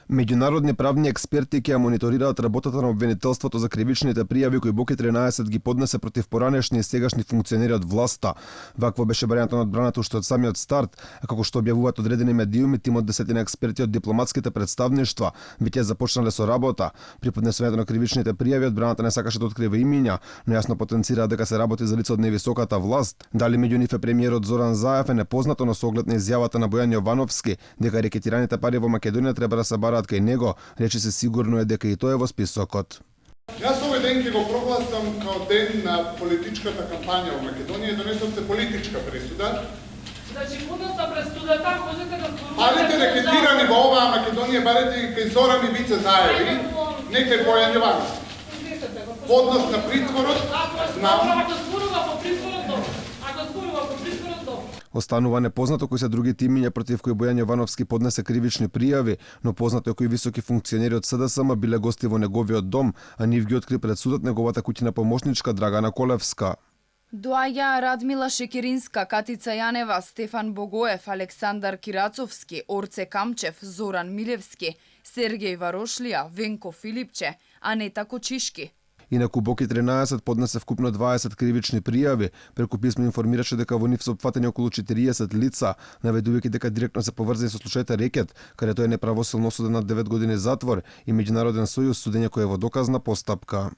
Меѓународни правни експерти ќе мониторираат работата на обвинителството за кривичните пријави кои Боки 13 ги поднесе против поранешни и сегашни функционери од власта. Вакво беше барањето на одбраната уште од самиот старт, а како што објавуваат одредени медиуми, тимот 10 експерти од дипломатските представништва веќе започнале со работа. При поднесувањето на кривичните пријави одбраната не сакаше да открива имиња, но јасно потенцира дека се работи за лица од невисоката власт. Дали меѓу нив е премиерот Зоран Заев е непознато, но со оглед на изјавата на Бојан Јовановски дека рекетираните пари во Македонија треба да се бараат кај него, рече се сигурно е дека и тоа е во списокот. Јас овој ден ќе го прогласам као ден на политичката кампања во Македонија и донесовте политичка пресуда. Значи, подносно пресудата можете да зборувате... Парите рекетирани во оваа Македонија барете и кај Зоран и Вице Заеви, не кај Бојан Јовановски. Поднос на притворот, знам... Ако зборува по притворот, добро. Ако зборува по притворот, добро. Останува непознато кои се другите имиња против кои Бојан Јовановски поднесе кривични пријави, но познато е кои високи функционери од СДСМ биле гости во неговиот дом, а нив ги откри пред судот неговата куќина помошничка Драгана Колевска. Доаѓаа Радмила Шекеринска, Катица Јанева, Стефан Богоев, Александар Кирацовски, Орце Камчев, Зоран Милевски, Сергеј Варошлија, Венко Филипче, Анета Кочишки. Инаку Боки 13 поднесе вкупно 20 кривични пријави, преку писмо информираше дека во нив се опфатени околу 40 лица, наведувајќи дека директно се поврзани со случајот Рекет, каде тој е неправосилно осуден на 9 години затвор и меѓународен сојуз судење кој е во доказна постапка.